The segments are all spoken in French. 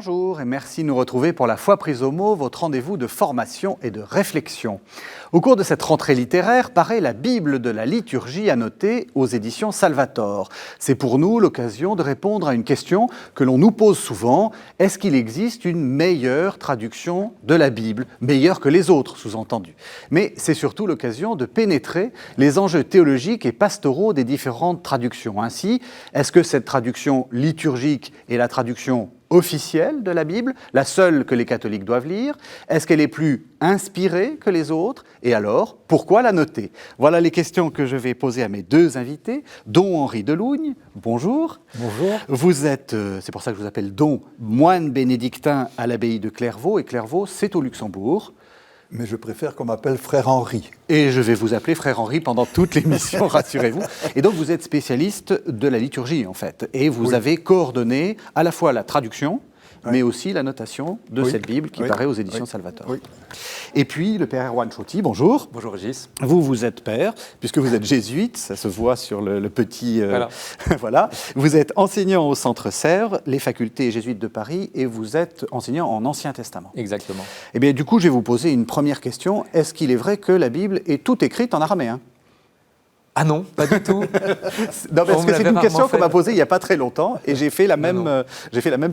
Bonjour et merci de nous retrouver pour La Foi prise au mot, votre rendez-vous de formation et de réflexion. Au cours de cette rentrée littéraire paraît la Bible de la liturgie annotée aux éditions Salvator. C'est pour nous l'occasion de répondre à une question que l'on nous pose souvent. Est-ce qu'il existe une meilleure traduction de la Bible, meilleure que les autres, sous-entendu? Mais c'est surtout l'occasion de pénétrer les enjeux théologiques et pastoraux des différentes traductions. Ainsi, est-ce que cette traduction liturgique est la traduction officielle de la Bible, la seule que les catholiques doivent lire? Est-ce qu'elle est plus inspirée que les autres? Et alors, pourquoi la noter? Voilà les questions que je vais poser à mes deux invités. Don Henri Delougne, bonjour. Bonjour. Vous êtes, c'est pour ça que je vous appelle Don, moine bénédictin à l'abbaye de Clairvaux, et Clairvaux, c'est au Luxembourg. Mais je préfère qu'on m'appelle Frère Henri. Et je vais vous appeler Frère Henri pendant toute l'émission, rassurez-vous. Et donc vous êtes spécialiste de la liturgie, en fait. Et vous avez coordonné à la fois la traduction, mais aussi la notation de cette Bible qui paraît aux éditions Salvator. Et puis le père Erwan Chotti, bonjour. Bonjour Régis. Vous êtes père, puisque vous êtes jésuite, ça se voit sur le petit... voilà. Vous êtes enseignant au Centre Sèvres, les facultés jésuites de Paris, et vous êtes enseignant en Ancien Testament. Exactement. Eh bien, du coup, je vais vous poser une première question. Est-ce qu'il est vrai que la Bible est toute écrite en araméen ? Ah non, pas du tout. Non, parce que c'est une question qu'on m'a posée il n'y a pas très longtemps, et j'ai fait la même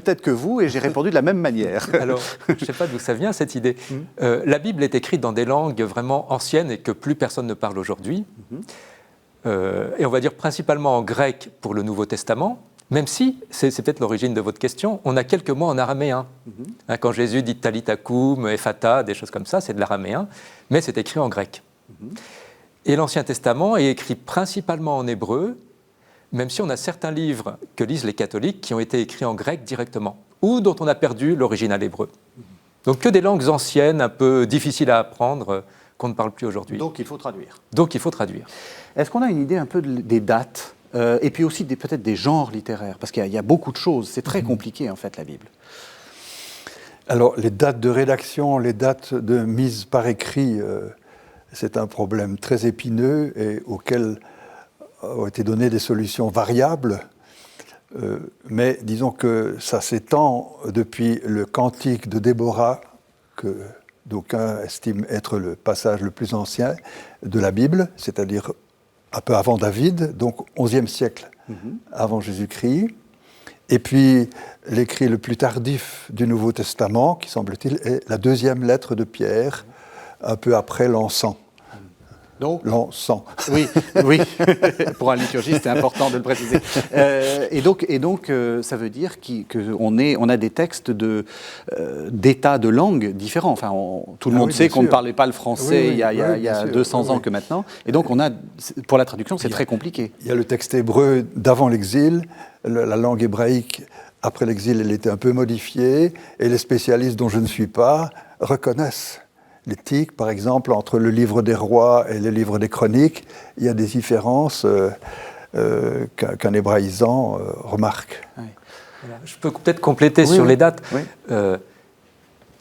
tête que vous, et j'ai répondu de la même manière. Alors, je ne sais pas d'où ça vient, cette idée. La Bible est écrite dans des langues vraiment anciennes et que plus personne ne parle aujourd'hui. Et on va dire principalement en grec pour le Nouveau Testament, même si, c'est peut-être l'origine de votre question, on a quelques mots en araméen. Quand Jésus dit Talita koum, Ephata, des choses comme ça, c'est de l'araméen, mais c'est écrit en grec. Et l'Ancien Testament est écrit principalement en hébreu, même si on a certains livres que lisent les catholiques qui ont été écrits en grec directement, ou dont on a perdu l'original hébreu. Donc que des langues anciennes, un peu difficiles à apprendre, qu'on ne parle plus aujourd'hui. Donc il faut traduire. Est-ce qu'on a une idée un peu des dates, et puis aussi peut-être des genres littéraires? Parce qu'il y a beaucoup de choses, c'est très compliqué en fait la Bible. Alors les dates de rédaction, les dates de mise par écrit... c'est un problème très épineux et auquel ont été données des solutions variables. Mais disons que ça s'étend depuis le cantique de Déborah, que d'aucuns estiment être le passage le plus ancien de la Bible, c'est-à-dire un peu avant David, donc 11e siècle avant Jésus-Christ. Et puis l'écrit le plus tardif du Nouveau Testament, qui semble-t-il est la deuxième lettre de Pierre, un peu après l'encens. Donc, l'encens. Oui. Pour un liturgiste, c'est important de le préciser. Et donc, ça veut dire qu'on a des textes d'états de langue différents. Enfin, tout le monde sait qu'on ne parlait pas le français il y a 200 ans que maintenant. Et donc, pour la traduction, c'est très compliqué. Il y a le texte hébreu d'avant l'exil, la langue hébraïque. Après l'exil, elle était un peu modifiée. Et les spécialistes dont je ne suis pas reconnaissent l'éthique, par exemple, entre le livre des rois et le livre des chroniques, il y a des différences qu'un hébraïsant remarque. Oui. Voilà. Je peux peut-être compléter sur les dates.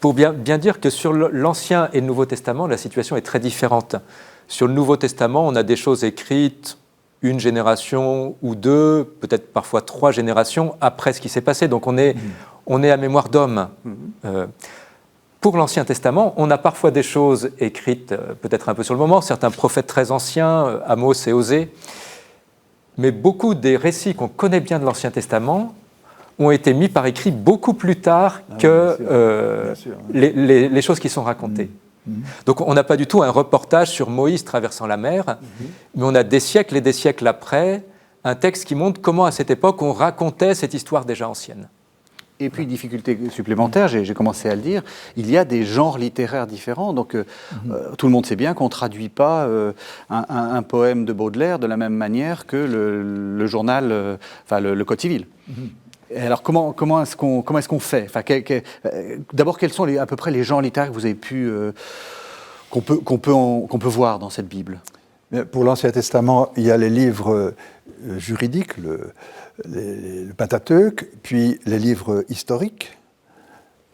Pour bien dire que sur l'Ancien et le Nouveau Testament, la situation est très différente. Sur le Nouveau Testament, on a des choses écrites une génération ou deux, peut-être parfois 3 générations après ce qui s'est passé. Donc on est à mémoire d'homme. Pour l'Ancien Testament, on a parfois des choses écrites peut-être un peu sur le moment, certains prophètes très anciens, Amos et Osée, mais beaucoup des récits qu'on connaît bien de l'Ancien Testament ont été mis par écrit beaucoup plus tard que les choses qui sont racontées. Donc on n'a pas du tout un reportage sur Moïse traversant la mer, mais on a des siècles et des siècles après un texte qui montre comment à cette époque on racontait cette histoire déjà ancienne. Et puis, difficulté supplémentaire, j'ai commencé à le dire, il y a des genres littéraires différents. Donc, tout le monde sait bien qu'on ne traduit pas un poème de Baudelaire de la même manière que le journal, le Code civil. Et alors, comment est-ce qu'on fait? D'abord, quels sont à peu près les genres littéraires que vous avez qu'on peut voir dans cette Bible? Pour l'Ancien Testament, il y a les livres juridiques, le Pentateuque, puis les livres historiques.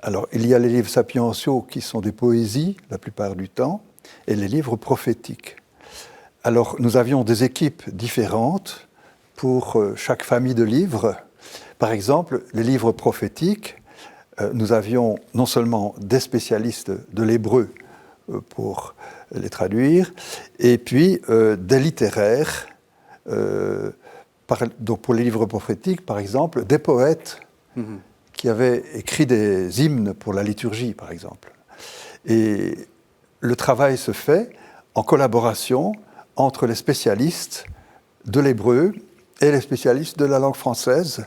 Alors, il y a les livres sapientiaux qui sont des poésies, la plupart du temps, et les livres prophétiques. Alors, nous avions des équipes différentes pour chaque famille de livres. Par exemple, les livres prophétiques, nous avions non seulement des spécialistes de l'hébreu pour les traduire, et puis des littéraires, donc pour les livres prophétiques, par exemple, des poètes qui avaient écrit des hymnes pour la liturgie, par exemple. Et le travail se fait en collaboration entre les spécialistes de l'hébreu et les spécialistes de la langue française,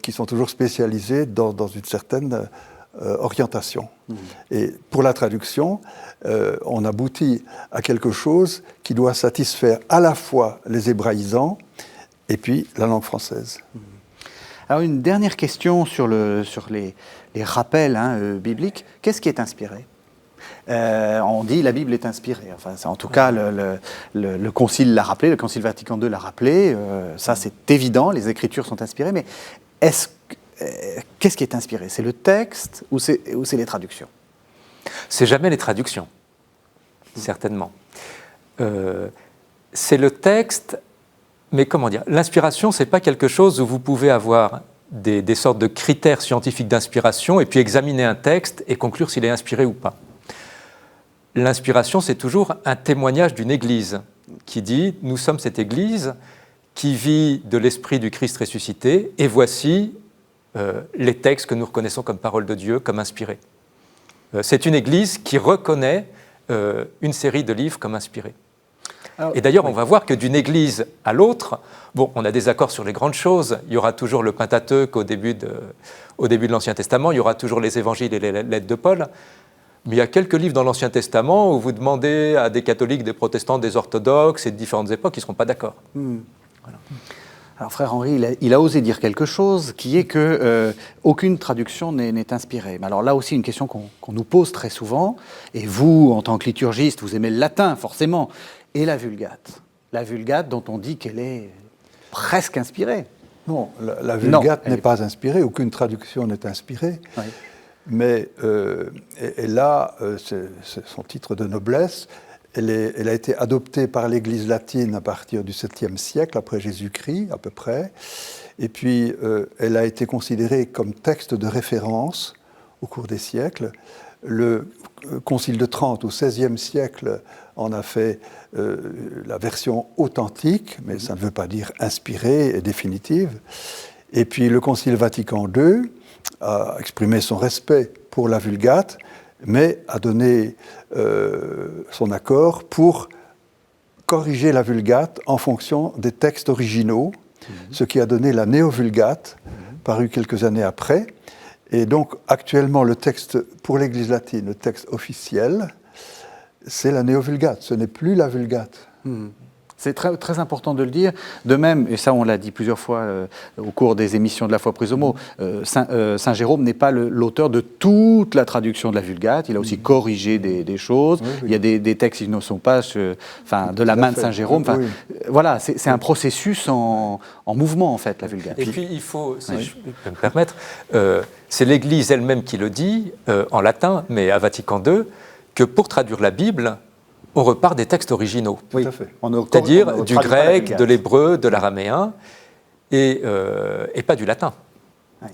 qui sont toujours spécialisés dans une certaine orientation. Et pour la traduction, on aboutit à quelque chose qui doit satisfaire à la fois les hébraïsants et puis la langue française. Alors une dernière question sur les rappels bibliques. Qu'est-ce qui est inspiré ? On dit la Bible est inspirée. Enfin, en tout cas, le Concile l'a rappelé, le Concile Vatican II l'a rappelé. Ça, c'est évident, les Écritures sont inspirées. Mais qu'est-ce qui est inspiré ? C'est le texte ou c'est les traductions ? C'est jamais les traductions, certainement. C'est le texte, mais comment dire ? L'inspiration, c'est pas quelque chose où vous pouvez avoir des sortes de critères scientifiques d'inspiration et puis examiner un texte et conclure s'il est inspiré ou pas. L'inspiration, c'est toujours un témoignage d'une Église qui dit « Nous sommes cette Église qui vit de l'Esprit du Christ ressuscité et voici les textes que nous reconnaissons comme parole de Dieu, comme inspirés. » C'est une Église qui reconnaît une série de livres comme inspirés. Et d'ailleurs, on va voir que d'une Église à l'autre, bon, on a des accords sur les grandes choses. Il y aura toujours le Pentateuque au début de l'Ancien Testament, il y aura toujours les évangiles et les lettres de Paul. Mais il y a quelques livres dans l'Ancien Testament où vous demandez à des catholiques, des protestants, des orthodoxes et de différentes époques, ils ne seront pas d'accord. Voilà. Alors frère Henri, il a osé dire quelque chose qui est que aucune traduction n'est inspirée. Mais alors là aussi, une question qu'on nous pose très souvent, et vous, en tant que liturgiste, vous aimez le latin, forcément, et la Vulgate. La Vulgate dont on dit qu'elle est presque inspirée. Non, la Vulgate n'est pas inspirée, aucune traduction n'est inspirée. Oui. Mais elle a son titre de noblesse. Elle a été adoptée par l'Église latine à partir du 7e siècle, après Jésus-Christ, à peu près. Et puis, elle a été considérée comme texte de référence au cours des siècles. Le Concile de Trente, au XVIe siècle, en a fait la version authentique, mais ça ne veut pas dire inspirée et définitive. Et puis, le Concile Vatican II a exprimé son respect pour la Vulgate, mais a donné son accord pour corriger la Vulgate en fonction des textes originaux, ce qui a donné la Néo-Vulgate, parue quelques années après. Et donc, actuellement, le texte pour l'Église latine, le texte officiel, c'est la Néo-Vulgate, ce n'est plus la Vulgate. C'est très, très important de le dire. De même, et ça on l'a dit plusieurs fois au cours des émissions de La Foi prise au mot, Saint Jérôme n'est pas l'auteur de toute la traduction de la Vulgate. Il a aussi corrigé des choses. Oui, oui. Il y a des textes qui ne sont pas de la main de Saint Jérôme. Oui. Voilà, c'est un processus en mouvement, en fait, la Vulgate. Et puis, il faut, si je peux me permettre, c'est l'Église elle-même qui le dit, en latin, mais à Vatican II, que pour traduire la Bible, on repart des textes originaux, oui, c'est-à-dire du grec, de l'hébreu, de l'araméen, et pas du latin. Oui.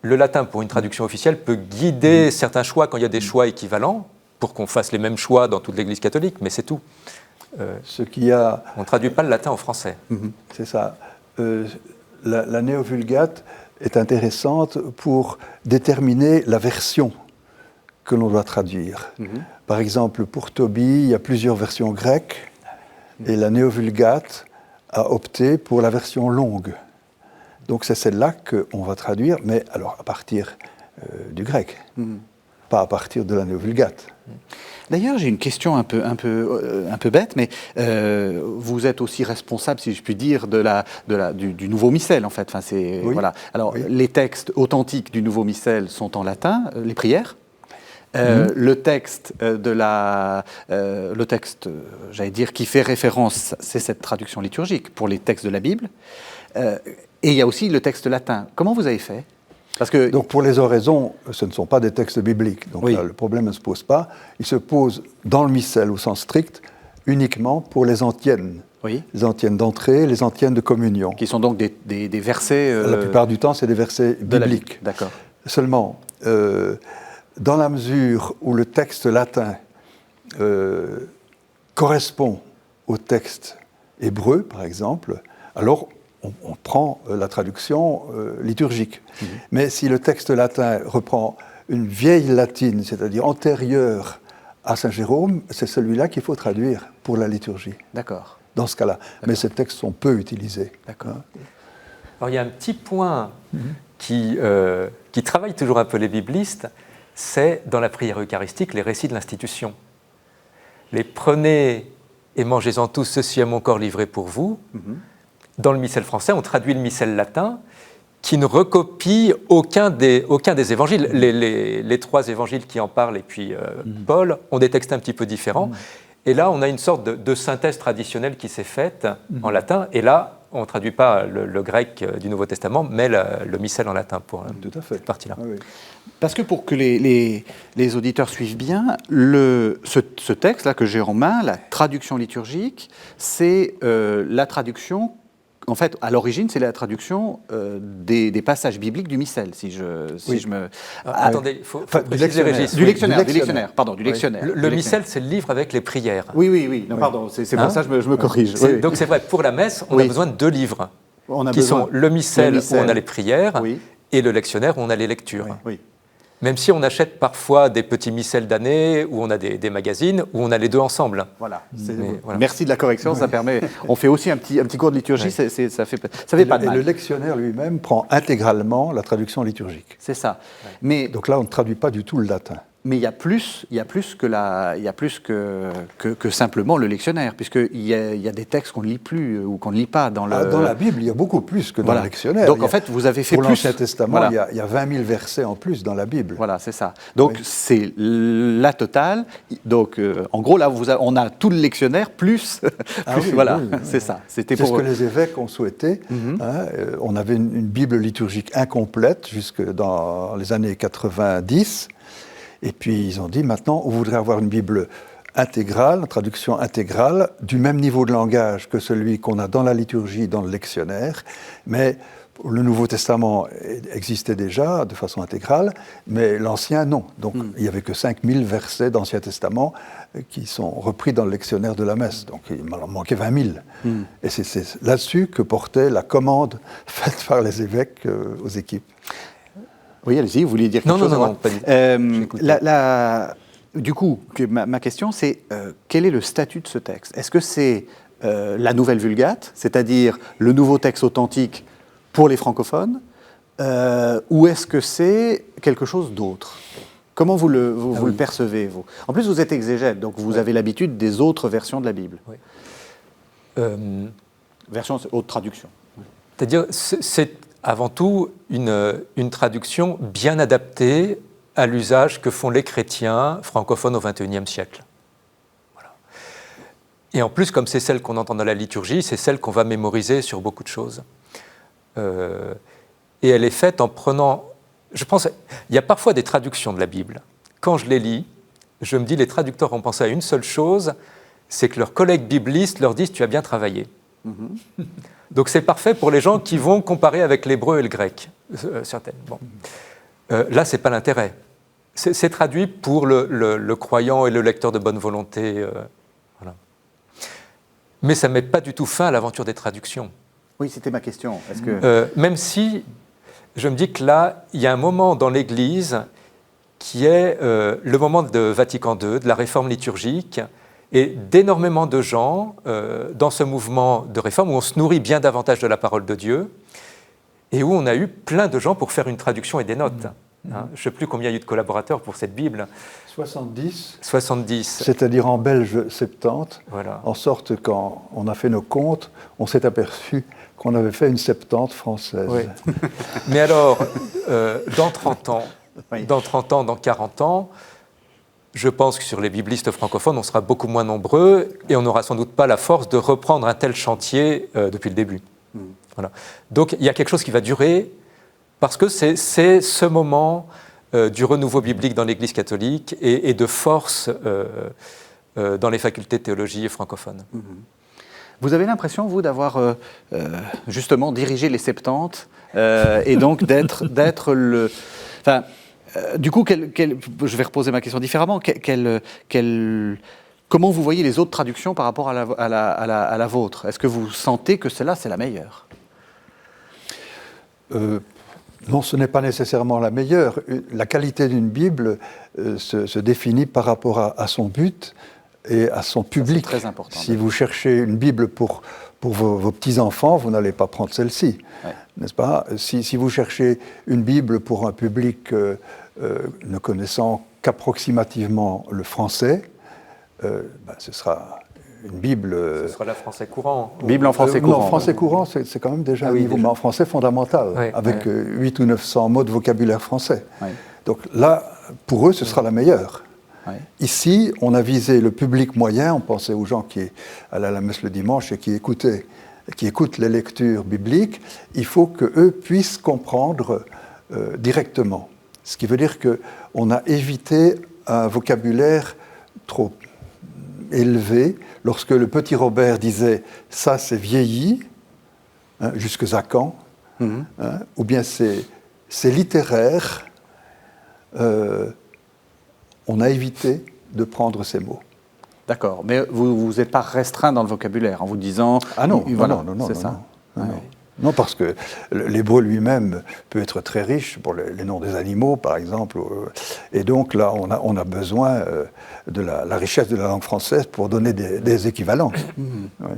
Le latin, pour une traduction officielle, peut guider certains choix quand il y a des choix équivalents, pour qu'on fasse les mêmes choix dans toute l'Église catholique, mais c'est tout. On ne traduit pas le latin en français. C'est ça. La Néo-Vulgate est intéressante pour déterminer la version que l'on doit traduire. Par exemple, pour Tobie, il y a plusieurs versions grecques, et la Néo-Vulgate a opté pour la version longue. Donc c'est celle-là qu'on va traduire, mais alors à partir du grec, pas à partir de la Néo-Vulgate. D'ailleurs, j'ai une question un peu bête, mais vous êtes aussi responsable, si je puis dire, du nouveau missel, en fait. Enfin, oui. Voilà. Alors, les textes authentiques du nouveau missel sont en latin, les prières. Le texte j'allais dire, qui fait référence, c'est cette traduction liturgique pour les textes de la Bible. Et il y a aussi le texte latin. Comment vous avez fait ? Parce que... Donc pour les oraisons, ce ne sont pas des textes bibliques. Donc là, le problème ne se pose pas. Il se pose dans le missel au sens strict uniquement pour les antiennes. Oui. Les antiennes d'entrée, les antiennes de communion. Qui sont donc des versets... La plupart du temps, c'est des versets bibliques. D'accord. Seulement, dans la mesure où le texte latin correspond au texte hébreu, par exemple, alors on prend la traduction liturgique. Mais si le texte latin reprend une vieille latine, c'est-à-dire antérieure à Saint Jérôme, c'est celui-là qu'il faut traduire pour la liturgie. D'accord. Dans ce cas-là. Mais ces textes sont peu utilisés. D'accord. Alors il y a un petit point qui travaille toujours un peu les biblistes, c'est dans la prière eucharistique les récits de l'institution. Les prenez et mangez-en tous, ceci est mon corps livré pour vous. Dans le missel français, on traduit le missel latin qui ne recopie aucun des évangiles. Les 3 évangiles qui en parlent et puis Paul ont des textes un petit peu différents. Et là, on a une sorte de synthèse traditionnelle qui s'est faite en latin. Et là, on ne traduit pas le grec du Nouveau Testament, mais le missel en latin pour cette partie-là. Ah oui. Parce que pour que les auditeurs suivent bien, ce texte-là que j'ai en main, la traduction liturgique, c'est la traduction. En fait, à l'origine, c'est la traduction des passages bibliques du missel, si je me... Attendez, il faut préciser, Régis. Du lectionnaire, pardon, du lectionnaire. Le missel, c'est le livre avec les prières. Oui. Non, pardon, c'est pour ça que je me corrige. Donc c'est vrai, pour la messe, on a besoin de 2 livres, qui sont le missel où on a les prières et le lectionnaire où on a les lectures. Oui. Même si on achète parfois des petits missels d'année, où on a des magazines, où on a les 2 ensemble. Voilà. Voilà. Merci de la correction, ça permet... On fait aussi un petit cours de liturgie, ça fait pas de mal. Et le lectionnaire lui-même prend intégralement la traduction liturgique. C'est ça. Mais, donc là, on ne traduit pas du tout le latin. Mais il y a plus que simplement le lectionnaire, puisqu'il y a des textes qu'on ne lit plus ou qu'on ne lit pas dans le... Dans la Bible, il y a beaucoup plus que dans le lectionnaire. Donc en fait, vous avez fait pour plus... l'Ancien Testament, il y a 20 000 versets en plus dans la Bible. Voilà, c'est ça. Donc c'est la totale. Donc en gros, là, on a tout le lectionnaire plus... voilà, c'est ça. C'est ce que les évêques ont souhaité. On avait une Bible liturgique incomplète jusque dans les années 90. Et puis ils ont dit, maintenant, on voudrait avoir une Bible intégrale, une traduction intégrale, du même niveau de langage que celui qu'on a dans la liturgie, dans le lectionnaire, mais le Nouveau Testament existait déjà de façon intégrale, mais l'Ancien, non. Donc il n'y avait que 5000 versets d'Ancien Testament qui sont repris dans le lectionnaire de la messe. Donc il m'en manquait 20 000. Et c'est là-dessus que portait la commande faite par les évêques aux équipes. Oui, allez-y, vous vouliez dire quelque chose? Non, pas du tout. Du coup, ma question, c'est quel est le statut de ce texte? Est-ce que c'est la Nouvelle Vulgate, c'est-à-dire le nouveau texte authentique pour les francophones, ou est-ce que c'est quelque chose d'autre? Comment vous le percevez, vous? En plus, vous êtes exégète, donc vous avez l'habitude des autres versions de la Bible. Version haute traduction. C'est-à-dire, c'est avant tout une traduction bien adaptée à l'usage que font les chrétiens francophones au XXIe siècle. Voilà. Et en plus, comme c'est celle qu'on entend dans la liturgie, c'est celle qu'on va mémoriser sur beaucoup de choses. Et elle est faite en prenant... Je pense, il y a parfois des traductions de la Bible. Quand je les lis, je me dis, les traducteurs ont pensé à une seule chose, c'est que leurs collègues biblistes leur disent « tu as bien travaillé ». Donc c'est parfait pour les gens qui vont comparer avec l'hébreu et le grec, certaines. Bon. Là, ce n'est pas l'intérêt. C'est traduit pour le croyant et le lecteur de bonne volonté. Voilà. Mais ça ne met pas du tout fin à l'aventure des traductions. Oui, c'était ma question. Est-ce que... même si je me dis que là, il y a un moment dans l'Église qui est le moment de Vatican II, de la réforme liturgique, et d'énormément de gens dans ce mouvement de réforme où on se nourrit bien davantage de la parole de Dieu et où on a eu plein de gens pour faire une traduction et des notes. Je ne sais plus combien il y a eu de collaborateurs pour cette Bible. 70. 70. C'est-à-dire en belge 70. Voilà. En sorte, quand on a fait nos comptes, on s'est aperçu qu'on avait fait une 70 française. Oui. Mais alors, dans 30 ans, dans 30 ans, dans 40 ans, je pense que sur les biblistes francophones, on sera beaucoup moins nombreux et on n'aura sans doute pas la force de reprendre un tel chantier depuis le début. Voilà. Donc il y a quelque chose qui va durer parce que c'est ce moment du renouveau biblique dans l'Église catholique et de force dans les facultés de théologie francophones. Vous avez l'impression, vous, d'avoir justement dirigé les 70 et donc d'être Enfin, du coup, je vais reposer ma question différemment. Comment vous voyez les autres traductions par rapport à la vôtre? Est-ce que vous sentez que celle-là, c'est la meilleure? Non, ce n'est pas nécessairement la meilleure. La qualité d'une Bible se définit par rapport à son but et à son public. C'est très important. Si vous cherchez une Bible pour vos petits-enfants, vous n'allez pas prendre celle-ci, n'est-ce pas? Si vous cherchez une Bible pour un public ne connaissant qu'approximativement le français, ce sera une Bible... Ce sera la français courant. Bible en français courant. Non, français courant, c'est quand même déjà un niveau, mais en français fondamental, avec 800 ou 900 mots de vocabulaire français. Oui. Donc là, pour eux, ce sera la meilleure. Oui. Ici, on a visé le public moyen, on pensait aux gens qui allaient à la messe le dimanche et qui écoutent les lectures bibliques. Il faut qu'eux puissent comprendre directement. Ce qui veut dire qu'on a évité un vocabulaire trop élevé. Lorsque le petit Robert disait « ça c'est vieilli hein, », jusque Zacan, hein, ou bien c'est littéraire, on a évité de prendre ces mots. D'accord, mais vous n'êtes pas restreint dans le vocabulaire en vous disant... Ah non, voilà, non, c'est ça. Non. Non, parce que l'hébreu lui-même peut être très riche pour les noms des animaux, par exemple. Et donc là, on a besoin de la richesse de la langue française pour donner des équivalents. Ouais.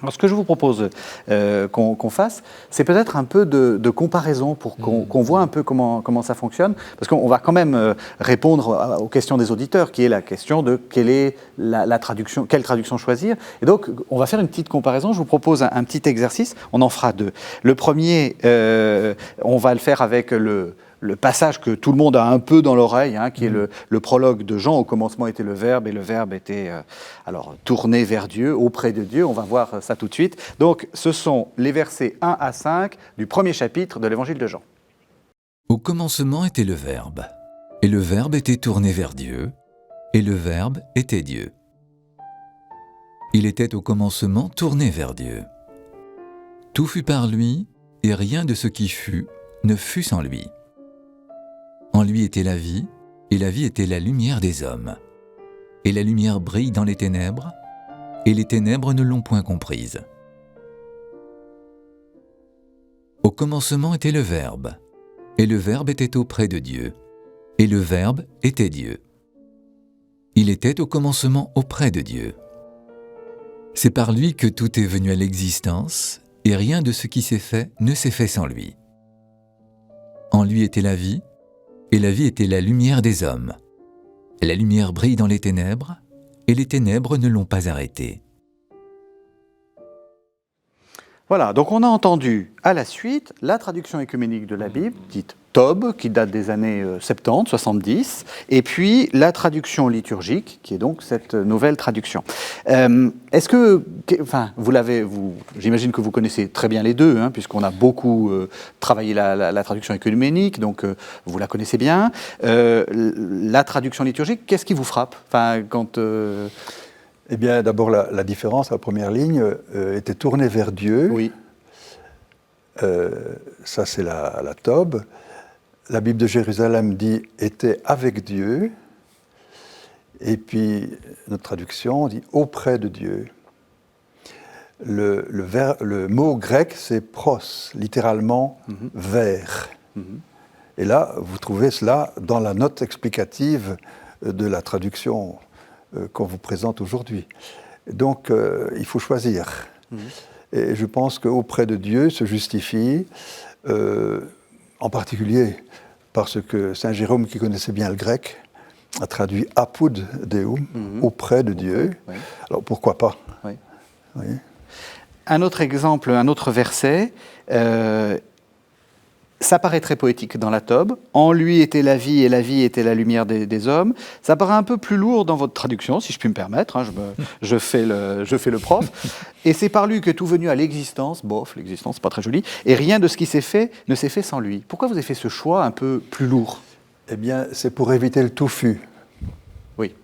Alors, ce que je vous propose qu'on fasse, c'est peut-être un peu de comparaison pour qu'on voit un peu comment ça fonctionne. Parce qu'on va quand même répondre aux questions des auditeurs, qui est la question de quelle est la traduction, quelle traduction choisir. Et donc, on va faire une petite comparaison. Je vous propose un petit exercice. On en fera deux. Le premier, on va le faire avec le passage que tout le monde a un peu dans l'oreille, hein, qui est le prologue de Jean. Au commencement était le Verbe, et le Verbe était tourné vers Dieu, auprès de Dieu. On va voir ça tout de suite. Donc, ce sont les versets 1 à 5 du premier chapitre de l'Évangile de Jean. Au commencement était le Verbe, et le Verbe était tourné vers Dieu, et le Verbe était Dieu. Il était au commencement tourné vers Dieu. Tout fut par lui, et rien de ce qui fut ne fut sans lui. En lui était la vie, et la vie était la lumière des hommes. Et la lumière brille dans les ténèbres, et les ténèbres ne l'ont point comprise. Au commencement était le Verbe, et le Verbe était auprès de Dieu, et le Verbe était Dieu. Il était au commencement auprès de Dieu. C'est par lui que tout est venu à l'existence, et rien de ce qui s'est fait ne s'est fait sans lui. En lui était la vie, et la vie était la lumière des hommes. La lumière brille dans les ténèbres, et les ténèbres ne l'ont pas arrêtée. Voilà, donc on a entendu à la suite la traduction œcuménique de la Bible, dite Tob, qui date des années 70, 70, et puis la traduction liturgique, qui est donc cette nouvelle traduction. Est-ce que, j'imagine que vous connaissez très bien les deux, hein, puisqu'on a beaucoup travaillé la traduction œcuménique, donc vous la connaissez bien. La traduction liturgique, qu'est-ce qui vous frappe? Eh bien, d'abord, la différence, la première ligne, était tournée vers Dieu. Oui. Ça, c'est la Tob. La Bible de Jérusalem dit « était avec Dieu ». Et puis, notre traduction dit « auprès de Dieu ». Le mot grec, c'est « pros », littéralement « vers ». Et là, vous trouvez cela dans la note explicative de la traduction qu'on vous présente aujourd'hui. Donc, il faut choisir. Et je pense qu'auprès de Dieu se justifie, en particulier parce que Saint Jérôme, qui connaissait bien le grec, a traduit « apud Deum », auprès de Dieu. Oui. Alors, pourquoi pas? Oui. Oui. Un autre exemple, un autre verset, ça paraît très poétique dans la Tob. « En lui était la vie, et la vie était la lumière des hommes ». Ça paraît un peu plus lourd dans votre traduction, si je puis me permettre. Hein, je fais le prof. Et c'est par lui que tout venu à l'existence, bof, l'existence, c'est pas très joli, et rien de ce qui s'est fait ne s'est fait sans lui. Pourquoi vous avez fait ce choix un peu plus lourd? Eh bien, c'est pour éviter le touffu. Oui.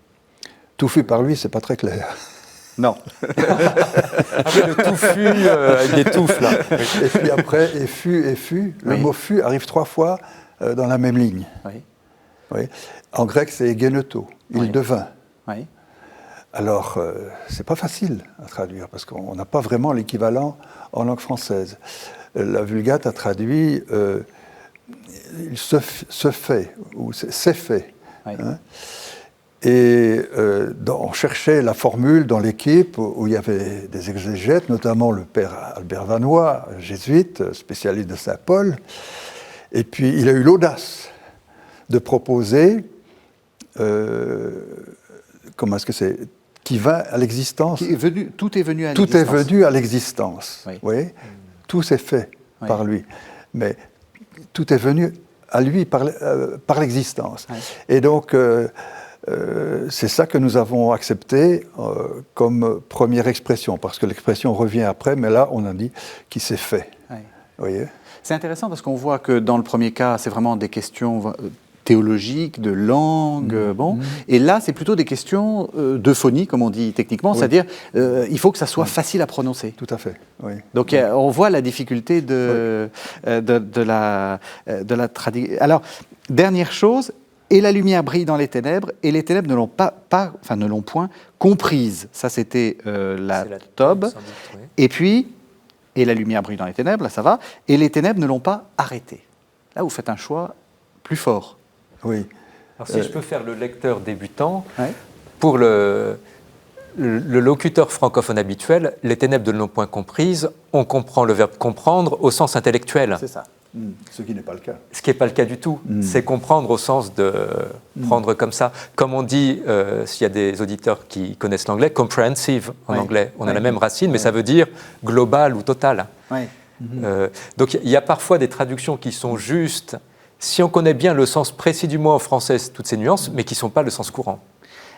Touffu par lui, c'est pas très clair. Non. Le touffu avec des touffes, là. Et puis après, et fut. Le mot fut arrive 3 fois dans la même ligne. Oui. Oui. En grec, c'est egeneto, il devint. Oui. Alors, c'est pas facile à traduire, parce qu'on n'a pas vraiment l'équivalent en langue française. La Vulgate a traduit il se fait, ou c'est fait. Oui. Hein. Et on cherchait la formule dans l'équipe où il y avait des exégètes, notamment le père Albert Vanois, jésuite, spécialiste de Saint Paul. Et puis, il a eu l'audace de proposer, comment est-ce que c'est, qui vint à l'existence. Tout est venu à l'existence. Tout est venu à l'existence. Oui. Vous voyez, tout s'est fait Oui. par lui. Mais tout est venu à lui par l'existence. Oui. Et donc, c'est ça que nous avons accepté comme première expression, parce que l'expression revient après, mais là, on a dit qu'il s'est fait. Oui. Vous voyez ? C'est intéressant parce qu'on voit que dans le premier cas, c'est vraiment des questions théologiques, de langue, et là, c'est plutôt des questions d'euphonie, comme on dit techniquement, c'est-à-dire il faut que ça soit facile à prononcer. Tout à fait, oui. Donc on voit la difficulté de la traduction. Alors, dernière chose, et la lumière brille dans les ténèbres, et les ténèbres ne l'ont point comprise. Ça, c'était la Tob. sans doute, oui. Et puis, et la lumière brille dans les ténèbres, là ça va, et les ténèbres ne l'ont pas arrêté. Là, vous faites un choix plus fort. Oui. Alors, si je peux faire le lecteur débutant, Ouais. pour le locuteur francophone habituel, les ténèbres ne l'ont point comprise, on comprend le verbe comprendre au sens intellectuel. C'est ça. Ce qui n'est pas le cas. Ce qui n'est pas le cas du tout. C'est comprendre au sens de prendre comme ça. Comme on dit, s'il y a des auditeurs qui connaissent l'anglais, comprehensive en anglais. On a la même racine, mais ça veut dire global ou total. Ouais. Donc il y a parfois des traductions qui sont justes, si on connaît bien le sens précis du mot en français, toutes ces nuances, mais qui ne sont pas le sens courant.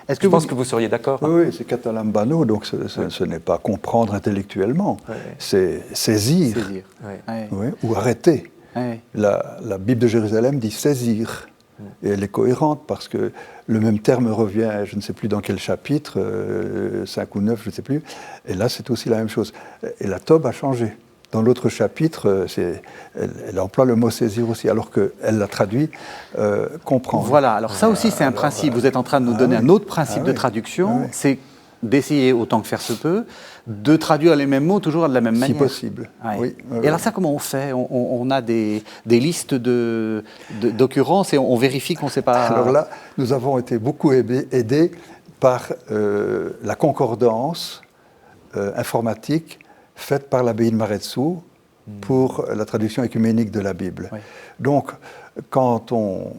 Est-ce que Je pense que vous seriez d'accord. Oui, c'est catalambano, donc ce n'est pas comprendre intellectuellement, c'est saisir, saisir. Ouais. oui, ou arrêter. Ouais. La Bible de Jérusalem dit saisir, et elle est cohérente parce que le même terme revient, je ne sais plus dans quel chapitre, 5 ou 9, je ne sais plus, et là c'est aussi la même chose. Et la Tob a changé. Dans l'autre chapitre, elle emploie le mot saisir aussi, alors qu'elle l'a traduit comprendre. Voilà, alors ça aussi c'est un principe. Vous êtes en train de nous donner un autre principe de traduction, c'est d'essayer autant que faire se peut, de traduire les mêmes mots toujours de la même manière. Si possible. Ouais. Oui, et alors ça, comment on fait ? On a des listes d'occurrences et on vérifie qu'on ne sait pas... Alors là, nous avons été beaucoup aidés par la concordance informatique faite par l'abbaye de Maretsu pour la traduction écuménique de la Bible. Oui. Donc, quand on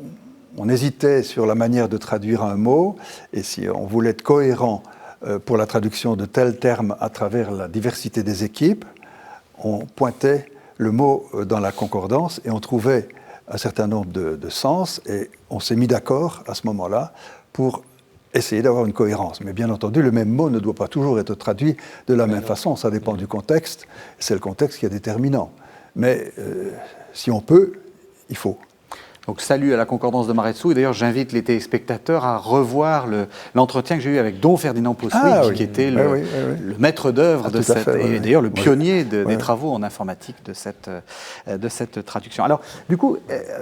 hésitait sur la manière de traduire un mot, et si on voulait être cohérent pour la traduction de tels termes à travers la diversité des équipes, on pointait le mot dans la concordance et on trouvait un certain nombre de sens, et on s'est mis d'accord à ce moment-là pour essayer d'avoir une cohérence. Mais bien entendu, le même mot ne doit pas toujours être traduit de la même façon, ça dépend du contexte, c'est le contexte qui est déterminant. Mais si on peut, il faut. Donc salut à la concordance de Maretsu, et d'ailleurs j'invite les téléspectateurs à revoir l'entretien que j'ai eu avec Don Ferdinand Poswig, qui était le maître d'œuvre de cette, et d'ailleurs le pionnier des travaux en informatique de cette traduction. Alors du coup,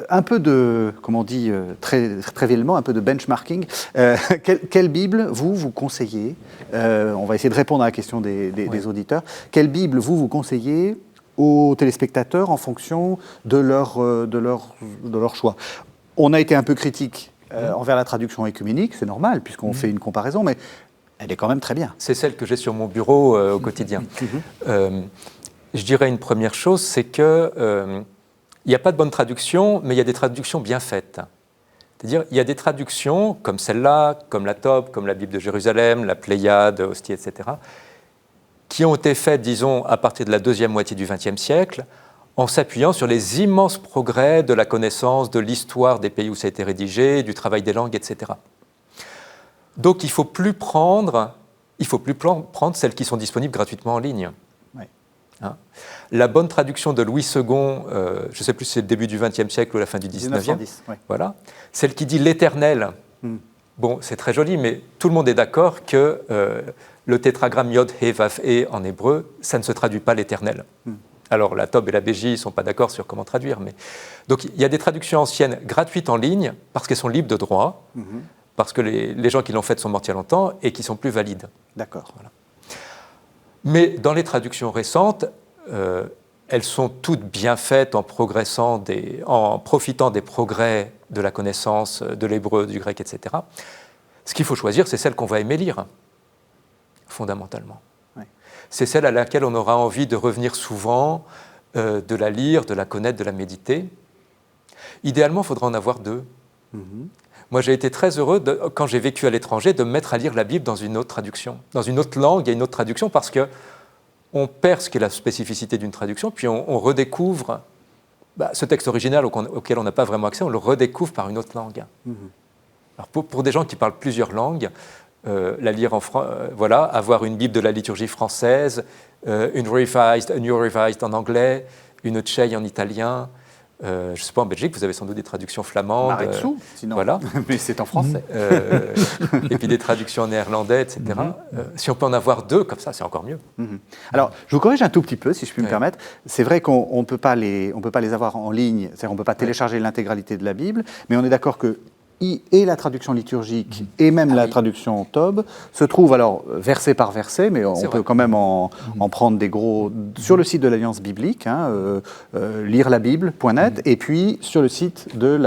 un peu de, comme on dit très trivialement, un peu de benchmarking. Quelle Bible vous conseillez, on va essayer de répondre à la question des auditeurs, quelle Bible vous conseillez aux téléspectateurs en fonction de leur choix. On a été un peu critique envers la traduction écuménique, c'est normal, puisqu'on fait une comparaison, mais elle est quand même très bien. C'est celle que j'ai sur mon bureau au quotidien. Je dirais une première chose, c'est qu'il n'y a pas de bonne traduction, mais il y a des traductions bien faites. C'est-à-dire, il y a des traductions, comme celle-là, comme la Tob, comme la Bible de Jérusalem, la Pléiade, Hostie, etc., qui ont été faites, disons, à partir de la deuxième moitié du XXe siècle, en s'appuyant sur les immenses progrès de la connaissance de l'histoire des pays où ça a été rédigé, du travail des langues, etc. Donc, il ne faut plus prendre celles qui sont disponibles gratuitement en ligne. Oui. Hein ? La bonne traduction de Louis II, je ne sais plus si c'est le début du XXe siècle ou la fin du XIXe, 1910, oui. Voilà, celle qui dit l'Éternel. Bon, c'est très joli, mais tout le monde est d'accord que le tétragramme Yod, He, Vav, He en hébreu, ça ne se traduit pas l'Éternel. Alors la TOB et la BJ ne sont pas d'accord sur comment traduire. Mais... Donc il y a des traductions anciennes gratuites en ligne parce qu'elles sont libres de droit, parce que les gens qui l'ont faites sont morts il y a longtemps et qui sont plus valides. D'accord. Voilà. Mais dans les traductions récentes, elles sont toutes bien faites en profitant des progrès de la connaissance de l'hébreu, du grec, etc. Ce qu'il faut choisir, c'est celle qu'on va aimer lire, fondamentalement. Oui. C'est celle à laquelle on aura envie de revenir souvent, de la lire, de la connaître, de la méditer. Idéalement, il faudra en avoir deux. Moi, j'ai été très heureux, quand j'ai vécu à l'étranger, de me mettre à lire la Bible dans une autre traduction. Dans une autre langue, il y a une autre traduction, parce qu'on perd ce qui est la spécificité d'une traduction, puis on redécouvre ce texte original auquel on n'a pas vraiment accès, on le redécouvre par une autre langue. Alors pour des gens qui parlent plusieurs langues, la lire avoir une Bible de la liturgie française, une New Revised en anglais, une Tchèi en italien. Je ne sais pas, en Belgique, vous avez sans doute des traductions flamandes. Maretsu, sinon. Voilà. Mais c'est en français. Et puis des traductions en néerlandais, etc. Si on peut en avoir deux, comme ça, c'est encore mieux. Alors, je vous corrige un tout petit peu, si je puis me permettre. C'est vrai qu'on ne peut pas les avoir en ligne, c'est-à-dire on ne peut pas télécharger l'intégralité de la Bible, mais on est d'accord que et la traduction liturgique et même la traduction TOB se trouvent alors verset par verset, mais on peut quand même en prendre des gros sur le site de l'Alliance biblique, lirelabible.net, et puis sur le site de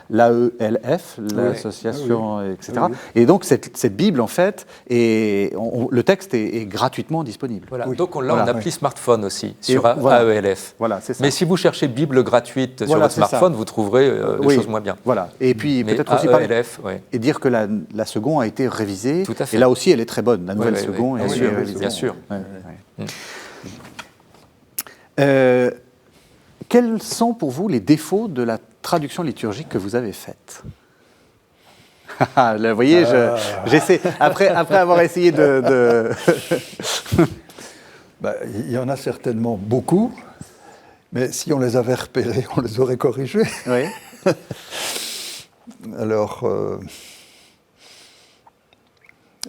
l'AELF, l'association, etc. Et donc cette Bible, en fait, le texte est gratuitement disponible. Voilà. Donc on l'a en appli smartphone aussi, sur AELF. Voilà, c'est ça. Mais si vous cherchez Bible gratuite sur votre smartphone, vous trouverez des choses moins bien. Voilà. Et puis peut-être aussi AELF, et dire que la seconde a été révisée. Tout à fait. Et là aussi, elle est très bonne. La nouvelle seconde a été révisée. Bien sûr. Quels sont pour vous les défauts de la traduction liturgique que vous avez faite? Là, vous voyez, j'essaie, après avoir essayé de... Il y en a certainement beaucoup, mais si on les avait repérés, on les aurait corrigés. Oui. Alors,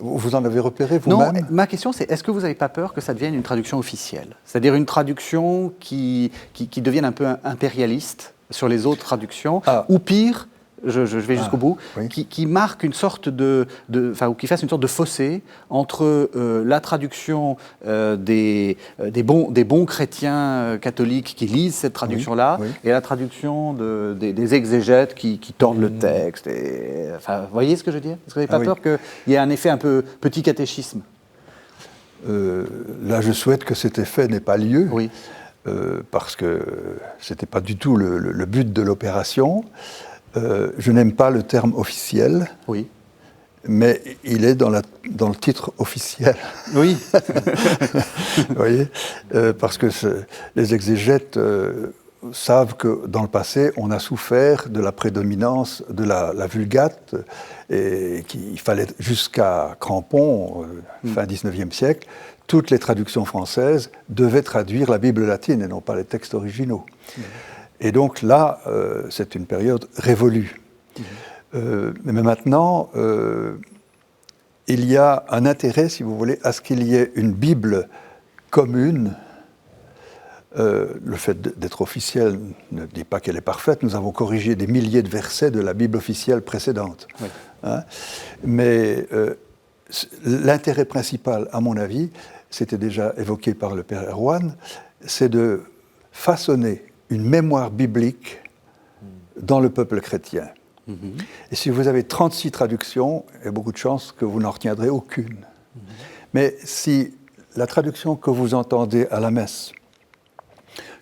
vous en avez repéré vous-même? Non, ma question c'est, est-ce que vous n'avez pas peur que ça devienne une traduction officielle? C'est-à-dire une traduction qui devienne un peu impérialiste sur les autres traductions, ou pire, je vais jusqu'au bout, qui marque une sorte ou qui fasse une sorte de fossé entre la traduction des bons chrétiens catholiques qui lisent cette traduction-là et la traduction des exégètes qui tordent le texte. Vous voyez ce que je veux dire? Est-ce que vous n'avez pas peur qu'il y ait un effet un peu petit catéchisme? Là, je souhaite que cet effet n'ait pas lieu, parce que ce n'était pas du tout le but de l'opération. Je n'aime pas le terme officiel, mais il est dans le titre officiel. Oui. Vous voyez, parce que les exégètes savent que dans le passé, on a souffert de la prédominance de la Vulgate, et qu'il fallait, jusqu'à Crampon, fin 19e siècle, toutes les traductions françaises devaient traduire la Bible latine et non pas les textes originaux. Et donc là, c'est une période révolue. Mais maintenant, il y a un intérêt, si vous voulez, à ce qu'il y ait une Bible commune. Le fait d'être officielle ne dit pas qu'elle est parfaite. Nous avons corrigé des milliers de versets de la Bible officielle précédente. Mais l'intérêt principal, à mon avis, c'était déjà évoqué par le Père Erwan, c'est de façonner une mémoire biblique dans le peuple chrétien. Et si vous avez 36 traductions, il y a beaucoup de chances que vous n'en retiendrez aucune. Mais si la traduction que vous entendez à la messe,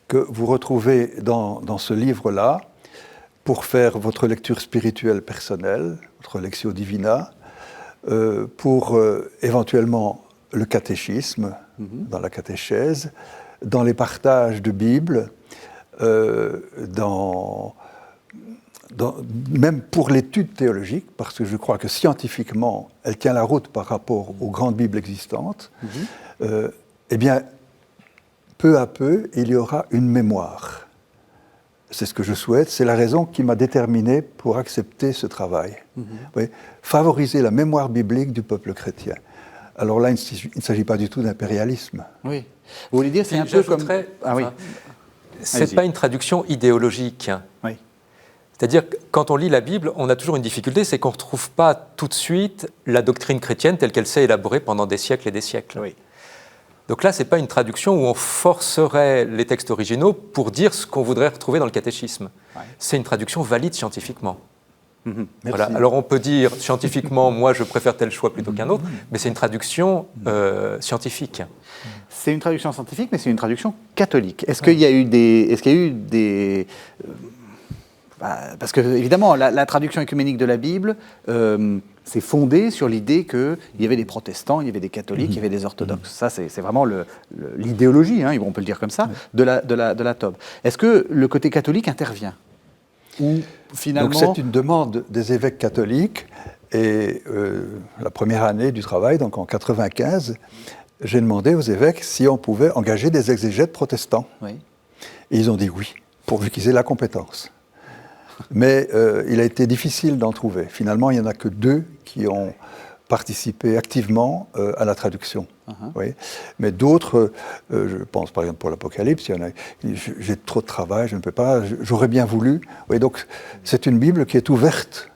que vous retrouvez dans ce livre-là, pour faire votre lecture spirituelle personnelle, votre Lectio Divina, pour éventuellement le catéchisme, dans la catéchèse, dans les partages de Bible, même pour l'étude théologique, parce que je crois que scientifiquement, elle tient la route par rapport aux grandes Bibles existantes, eh bien, peu à peu, il y aura une mémoire. C'est ce que je souhaite, c'est la raison qui m'a déterminé pour accepter ce travail. Oui, favoriser la mémoire biblique du peuple chrétien. Alors là, il ne s'agit pas du tout d'impérialisme. Oui. Vous voulez dire, c'est un peu comme... Ah oui. C'est pas une traduction idéologique. Oui. C'est-à-dire que quand on lit la Bible, on a toujours une difficulté, c'est qu'on ne retrouve pas tout de suite la doctrine chrétienne telle qu'elle s'est élaborée pendant des siècles et des siècles. Oui. Donc là, ce n'est pas une traduction où on forcerait les textes originaux pour dire ce qu'on voudrait retrouver dans le catéchisme. Ouais. C'est une traduction valide scientifiquement. Voilà. Alors on peut dire scientifiquement, moi je préfère tel choix plutôt qu'un autre, mais c'est une traduction scientifique. C'est une traduction scientifique, mais c'est une traduction catholique. Est-ce qu'il y a eu des... parce que, évidemment, la traduction œcuménique de la Bible s'est fondée sur l'idée qu'il y avait des protestants, il y avait des catholiques, il y avait des orthodoxes. Ça, c'est vraiment l'idéologie, hein, on peut le dire comme ça, de la TOB. Est-ce que le côté catholique intervient ? Ou finalement... Donc c'est une demande des évêques catholiques, et la première année du travail, donc en 1995, j'ai demandé aux évêques si on pouvait engager des exégètes protestants. Oui. Et ils ont dit oui, pourvu qu'ils aient la compétence. Mais il a été difficile d'en trouver. Finalement, il n'y en a que 2 qui ont participé activement à la traduction. Oui. Mais d'autres, je pense par exemple pour l'Apocalypse, j'ai trop de travail, je ne peux pas, j'aurais bien voulu. Oui, donc c'est une Bible qui est ouverte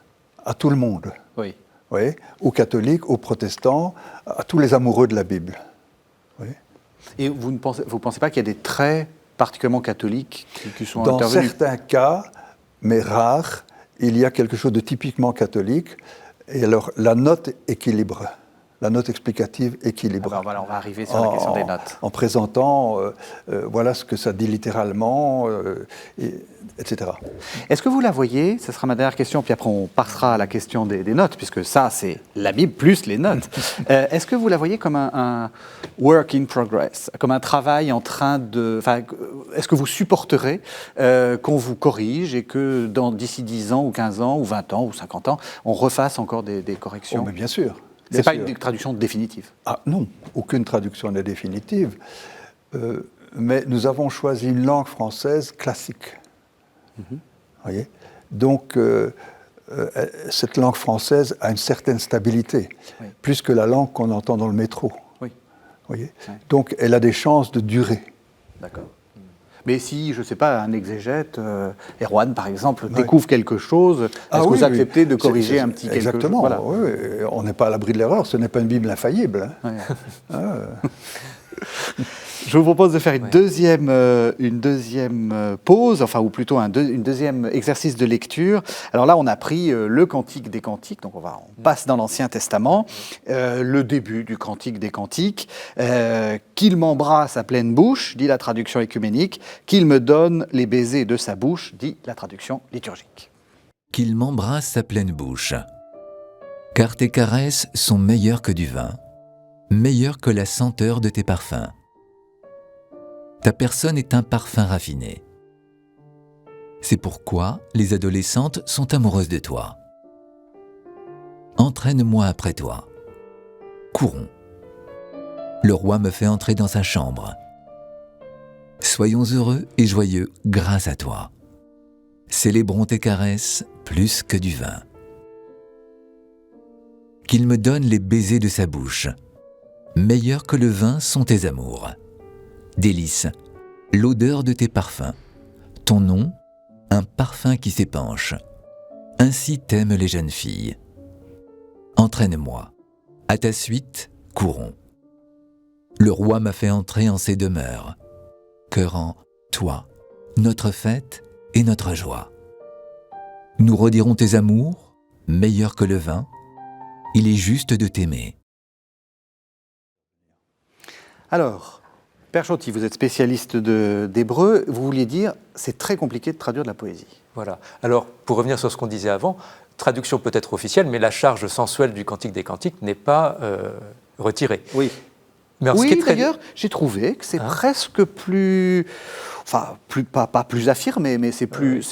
à tout le monde. Oui. Oui, aux catholiques, aux protestants, à tous les amoureux de la Bible. Oui. Et vous ne pensez pas qu'il y a des traits particulièrement catholiques qui sont intervenus ? Dans certains cas, mais rares, il y a quelque chose de typiquement catholique. Et alors, la note équilibre, la note explicative équilibre. Alors voilà, on va arriver sur la question des notes. En présentant, voilà ce que ça dit littéralement, etc. Est-ce que vous la voyez, ce sera ma dernière question, puis après on passera à la question des notes, puisque ça, c'est la Bible plus les notes. Est-ce que vous la voyez comme un work in progress, comme un travail en train de... Enfin, est-ce que vous supporterez qu'on vous corrige et que d'ici 10 ans, ou 15 ans, ou 20 ans, ou 50 ans, on refasse encore des corrections ? Oh, mais bien sûr. Ce n'est pas une traduction définitive. Ah non, aucune traduction n'est définitive. Mais nous avons choisi une langue française classique. Voyez ? Donc, cette langue française a une certaine stabilité, plus que la langue qu'on entend dans le métro. Oui. Voyez ? Donc, elle a des chances de durer. D'accord. Mais si, je ne sais pas, un exégète, Erwan par exemple, découvre quelque chose, est-ce que vous acceptez de corriger un petit quelque chose ? Exactement, voilà. Oui, on n'est pas à l'abri de l'erreur, ce n'est pas une Bible infaillible. Hein. Je vous propose de faire une deuxième pause, enfin, ou plutôt un deuxième exercice de lecture. Alors là, on a pris le Cantique des Cantiques, donc on passe dans l'Ancien Testament, le début du Cantique des Cantiques, qu'il m'embrasse à pleine bouche, dit la traduction œcuménique, qu'il me donne les baisers de sa bouche, dit la traduction liturgique. Qu'il m'embrasse à pleine bouche, car tes caresses sont meilleures que du vin, meilleures que la senteur de tes parfums. Ta personne est un parfum raffiné. C'est pourquoi les adolescentes sont amoureuses de toi. Entraîne-moi après toi. Courons. Le roi me fait entrer dans sa chambre. Soyons heureux et joyeux grâce à toi. Célébrons tes caresses plus que du vin. Qu'il me donne les baisers de sa bouche. Meilleurs que le vin sont tes amours. Délices, l'odeur de tes parfums. Ton nom, un parfum qui s'épanche. Ainsi t'aiment les jeunes filles. Entraîne-moi. À ta suite, courons. Le roi m'a fait entrer en ses demeures. Cœur en toi, notre fête et notre joie. Nous redirons tes amours, meilleurs que le vin. Il est juste de t'aimer. Alors, Père Choty, vous êtes spécialiste d'hébreu. Vous vouliez dire, c'est très compliqué de traduire de la poésie. Voilà. Alors, pour revenir sur ce qu'on disait avant, traduction peut être officielle, mais la charge sensuelle du Cantique des Cantiques n'est pas retirée. Oui. Mais alors, oui, d'ailleurs, j'ai trouvé que c'est presque plus... Enfin, pas plus affirmé, mais c'est plus...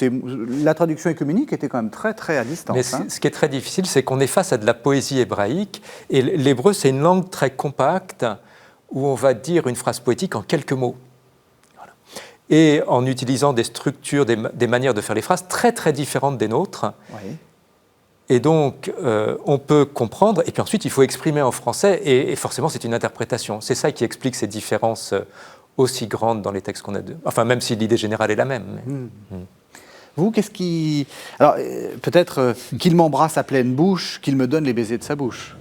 La traduction œcuménique était quand même très, très à distance. Mais ce qui est très difficile, c'est qu'on est face à de la poésie hébraïque, et l'hébreu, c'est une langue très compacte, où on va dire une phrase poétique en quelques mots. Voilà. Et en utilisant des structures, des manières de faire les phrases très très différentes des nôtres. Oui. Et donc, on peut comprendre, et puis ensuite, il faut exprimer en français, et forcément, c'est une interprétation. C'est ça qui explique ces différences aussi grandes dans les textes qu'on a. Enfin, même si l'idée générale est la même. Vous, qu'est-ce qui... Alors, peut-être qu'il m'embrasse à pleine bouche, qu'il me donne les baisers de sa bouche.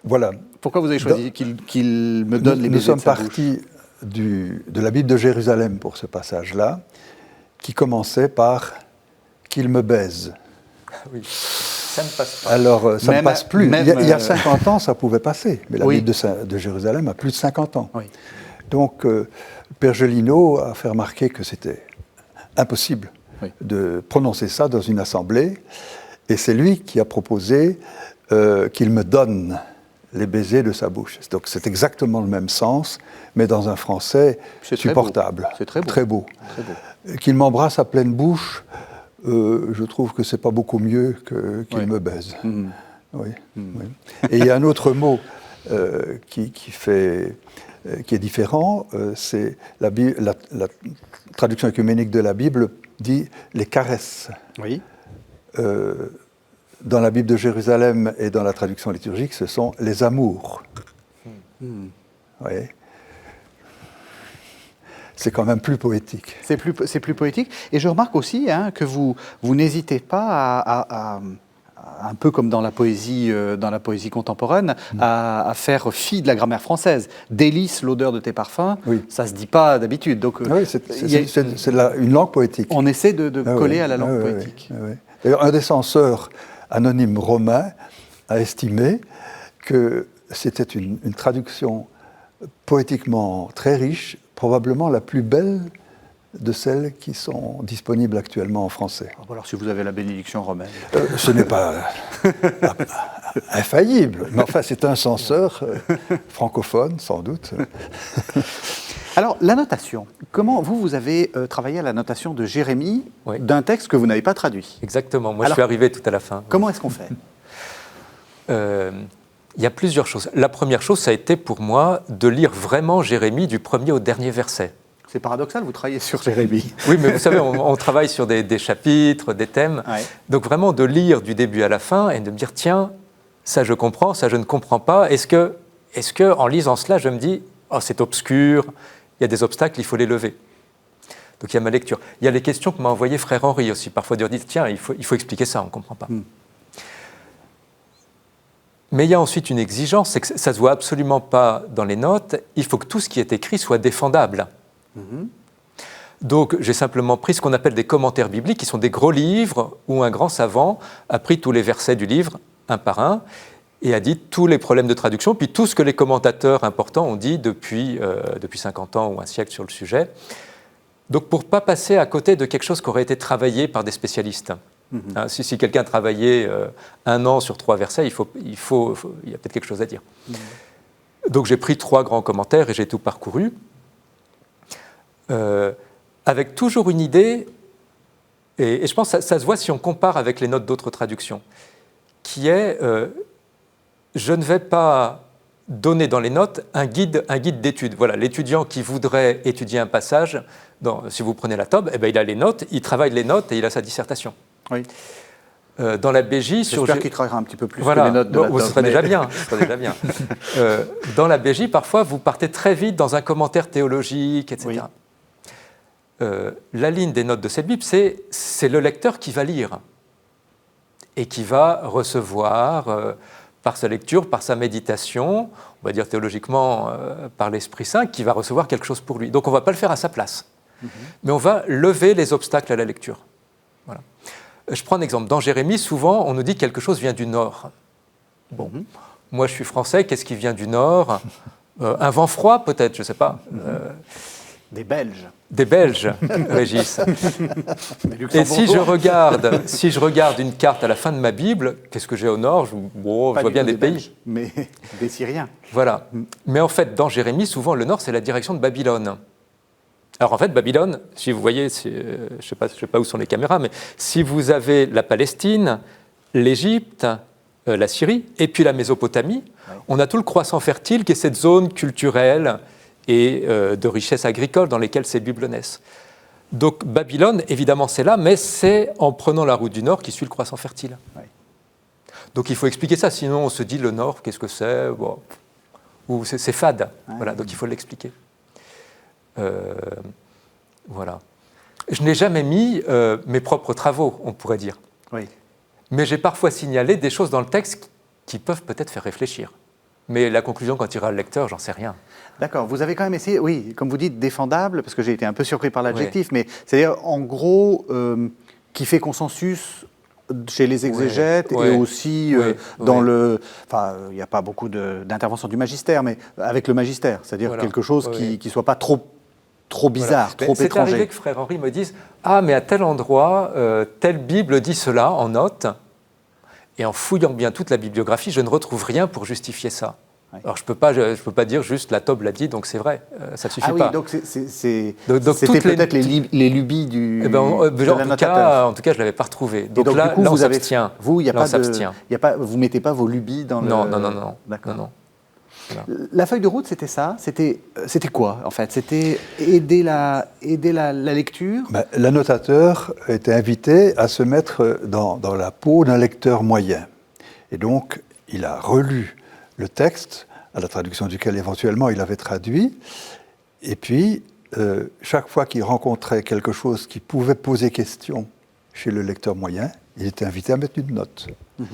Voilà. Pourquoi vous avez choisi qu'il me donne les baisers de sa bouche? Nous sommes partis de la Bible de Jérusalem pour ce passage-là, qui commençait par « qu'il me baise ». Oui, ça ne passe pas. Alors, ça ne passe plus. Même, il y a 50 ans, ça pouvait passer, mais la oui. Bible de Jérusalem a plus de 50 ans. Oui. Donc, Père Gélineau a fait remarquer que c'était impossible de prononcer ça dans une assemblée, et c'est lui qui a proposé qu'il me donne les baisers de sa bouche. Donc c'est exactement le même sens, mais dans un français supportable. C'est très beau. Très beau. Très beau. Qu'il m'embrasse à pleine bouche, je trouve que c'est pas beaucoup mieux qu'il me baise. Mmh. Oui. Oui. Et il y a un autre mot qui est différent, c'est la traduction œcuménique de la Bible dit les caresses. Oui. Dans la Bible de Jérusalem et dans la traduction liturgique, ce sont les amours. Oui. C'est quand même plus poétique. C'est plus poétique. Et je remarque aussi que vous n'hésitez pas à un peu comme dans la poésie contemporaine, à faire fi de la grammaire française. Délice l'odeur de tes parfums, ça ne se dit pas d'habitude. Donc, oui, c'est une langue poétique. On essaie de coller à la langue poétique. Oui. D'ailleurs, un des censeurs anonyme romain a estimé que c'était une traduction poétiquement très riche, probablement la plus belle de celles qui sont disponibles actuellement en français. Alors si vous avez la bénédiction romaine. Ce n'est pas infaillible, mais enfin c'est un censeur francophone sans doute. Alors la notation, comment vous avez travaillé à la notation de Jérémie d'un texte que vous n'avez pas traduit? Exactement, moi je suis arrivé tout à la fin. Comment est-ce qu'on fait? Il y a plusieurs choses. La première chose, ça a été pour moi de lire vraiment Jérémie du premier au dernier verset. C'est paradoxal, vous travaillez sur Jérémie. Oui, mais vous savez, on travaille sur des chapitres, des thèmes. Ouais. Donc vraiment de lire du début à la fin et de me dire, tiens, ça je comprends, ça je ne comprends pas. Est-ce que en lisant cela, je me dis, oh c'est obscur, il y a des obstacles, il faut les lever. Donc il y a ma lecture. Il y a les questions que m'a envoyé Frère Henri aussi, parfois de dire, tiens, il faut expliquer ça, on ne comprend pas. Mais il y a ensuite une exigence, c'est que ça ne se voit absolument pas dans les notes, il faut que tout ce qui est écrit soit défendable. Donc j'ai simplement pris ce qu'on appelle des commentaires bibliques, qui sont des gros livres où un grand savant a pris tous les versets du livre, un par un, et a dit tous les problèmes de traduction, puis tout ce que les commentateurs importants ont dit depuis 50 ans ou un siècle sur le sujet. Donc pour ne pas passer à côté de quelque chose qui aurait été travaillé par des spécialistes. Hein, si quelqu'un a travaillé 1 an sur 3 versets, il y a peut-être quelque chose à dire. Donc j'ai pris 3 grands commentaires et j'ai tout parcouru. Avec toujours une idée, et je pense que ça se voit si on compare avec les notes d'autres traductions, qui est, je ne vais pas donner dans les notes un guide d'étude. Voilà, l'étudiant qui voudrait étudier un passage, si vous prenez la Tob, il a les notes, il travaille les notes et il a sa dissertation. Oui. Dans la BJ... J'espère qu'il travaillera un petit peu plus que les notes de la Tob. Ce serait déjà bien. Dans la BJ, parfois, vous partez très vite dans un commentaire théologique, etc. Oui. La ligne des notes de cette Bible, c'est le lecteur qui va lire et qui va recevoir, par sa lecture, par sa méditation, on va dire théologiquement par l'Esprit Saint, qui va recevoir quelque chose pour lui. Donc on ne va pas le faire à sa place, mais on va lever les obstacles à la lecture. Voilà. Je prends un exemple. Dans Jérémie, souvent, on nous dit que quelque chose vient du Nord. Bon, moi je suis français, qu'est-ce qui vient du Nord? Un vent froid peut-être, je ne sais pas. Des Belges. Des Belges, Régis. Et si je regarde une carte à la fin de ma Bible, qu'est-ce que j'ai au nord? Je vois bien des pays. Belges, mais des Syriens. Voilà. Mais en fait, dans Jérémie, souvent, le nord, c'est la direction de Babylone. Alors en fait, Babylone, si vous voyez, je ne sais pas où sont les caméras, mais si vous avez la Palestine, l'Égypte, la Syrie, et puis la Mésopotamie, on a tout le croissant fertile qui est cette zone culturelle et de richesse agricole dans lesquelles ces Bibles naissent. Donc Babylone, évidemment, c'est là, mais c'est en prenant la route du Nord qui suit le croissant fertile. Oui. Donc il faut expliquer ça, sinon on se dit le Nord, qu'est-ce que c'est bon. Ou c'est fade. Ouais. Voilà, donc il faut l'expliquer. Voilà. Je n'ai jamais mis mes propres travaux, on pourrait dire. Oui. Mais j'ai parfois signalé des choses dans le texte qui peuvent peut-être faire réfléchir. Mais la conclusion, quand il ira le lecteur, j'en sais rien. D'accord. Vous avez quand même essayé, oui, comme vous dites, défendable, parce que j'ai été un peu surpris par l'adjectif, mais c'est-à-dire, en gros, qui fait consensus chez les exégètes et aussi dans le... Enfin, il n'y a pas beaucoup d'intervention du magistère, mais avec le magistère, c'est-à-dire quelque chose qui ne soit pas trop bizarre, trop étranger. C'est arrivé que Frère Henri me dise « Ah, mais à tel endroit, telle Bible dit cela en note ». Et en fouillant bien toute la bibliographie, je ne retrouve rien pour justifier ça. Oui. Alors je peux pas dire juste la Tob l'a dit, donc c'est vrai, ça ne suffit pas. Ah oui, donc c'était peut-être les lubies du en tout cas, je ne l'avais pas retrouvé. Donc là, du coup, on s'abstient. Vous, vous ne mettez pas vos lubies dans non, le... Non. D'accord. Non. Voilà. La feuille de route, c'était ça? C'était quoi, en fait? C'était aider la lecture? L'annotateur était invité à se mettre dans la peau d'un lecteur moyen. Et donc, il a relu le texte, à la traduction duquel éventuellement il avait traduit, et puis, chaque fois qu'il rencontrait quelque chose qui pouvait poser question chez le lecteur moyen, il était invité à mettre une note. Mm-hmm.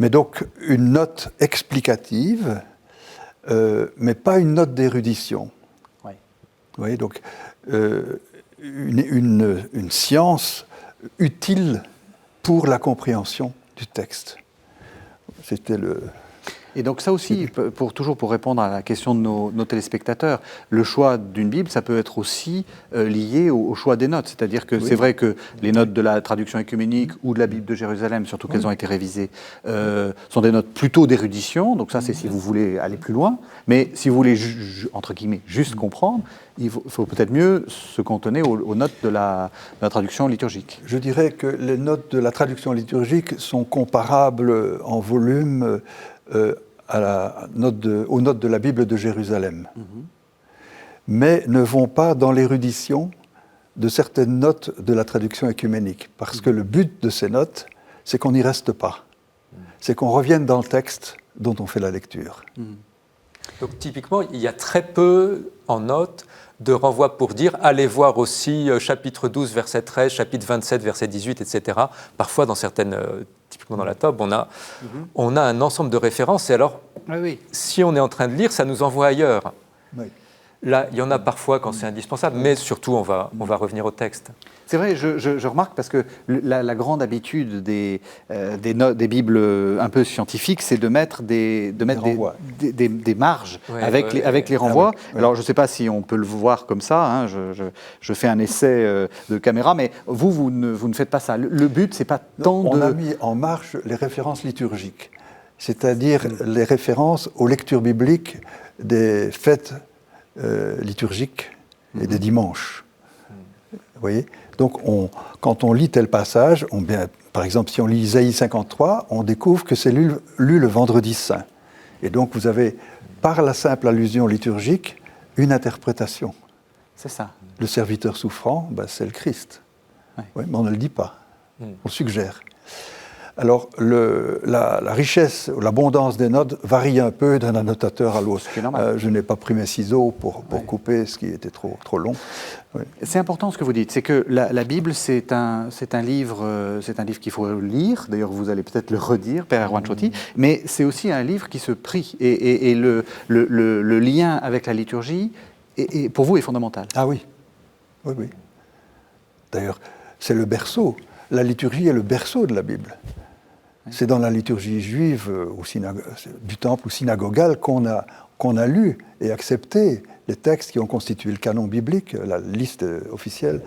Mais donc, une note explicative, mais pas une note d'érudition. Oui. Vous voyez, donc une science utile pour la compréhension du texte. C'était le... Et donc ça aussi, toujours pour répondre à la question de nos téléspectateurs, le choix d'une Bible, ça peut être aussi lié au choix des notes. C'est-à-dire que c'est vrai que les notes de la traduction œcuménique ou de la Bible de Jérusalem, surtout qu'elles ont été révisées, sont des notes plutôt d'érudition. Donc ça, c'est si vous voulez aller plus loin. Mais si vous voulez, entre guillemets, juste comprendre, il faut peut-être mieux se cantonner aux notes de la traduction liturgique. Je dirais que les notes de la traduction liturgique sont comparables en volume aux notes de la Bible de Jérusalem, mais ne vont pas dans l'érudition de certaines notes de la traduction œcuménique, parce que le but de ces notes, c'est qu'on n'y reste pas, c'est qu'on revienne dans le texte dont on fait la lecture. Donc typiquement, il y a très peu en notes de renvois pour dire « allez voir aussi chapitre 12, verset 13, chapitre 27, verset 18, etc. » Parfois, dans certaines, typiquement dans la Tob, on a un ensemble de références. Et alors, si on est en train de lire, ça nous envoie ailleurs. Oui. Là, il y en a parfois quand c'est indispensable, mais surtout, on va revenir au texte. C'est vrai, je remarque, parce que la grande habitude des Bibles un peu scientifiques, c'est de mettre des marges avec les renvois. Alors, je ne sais pas si on peut le voir comme ça, hein, je fais un essai de caméra, mais vous ne faites pas ça. Le but, ce n'est pas tant On a mis en marge les références liturgiques, c'est-à-dire les références aux lectures bibliques des fêtes liturgiques et des dimanches. Vous voyez ? Donc, quand on lit tel passage, par exemple, si on lit Isaïe 53, on découvre que c'est lu le vendredi saint. Et donc, vous avez, par la simple allusion liturgique, une interprétation. C'est ça. Le serviteur souffrant, c'est le Christ. Oui, mais on ne le dit pas. On suggère. Alors, la richesse, l'abondance des notes varie un peu d'un annotateur à l'autre. Je n'ai pas pris mes ciseaux pour couper ce qui était trop long. Oui. C'est important ce que vous dites, c'est que la Bible, c'est un livre qu'il faut lire. D'ailleurs, vous allez peut-être le redire, Père Erwan Chotti, mais c'est aussi un livre qui se prie. Et le lien avec la liturgie, pour vous, est fondamental. Ah oui. Oui. D'ailleurs, c'est le berceau. La liturgie est le berceau de la Bible. C'est dans la liturgie juive du temple ou synagogale qu'on a lu et accepté les textes qui ont constitué le canon biblique, la liste officielle.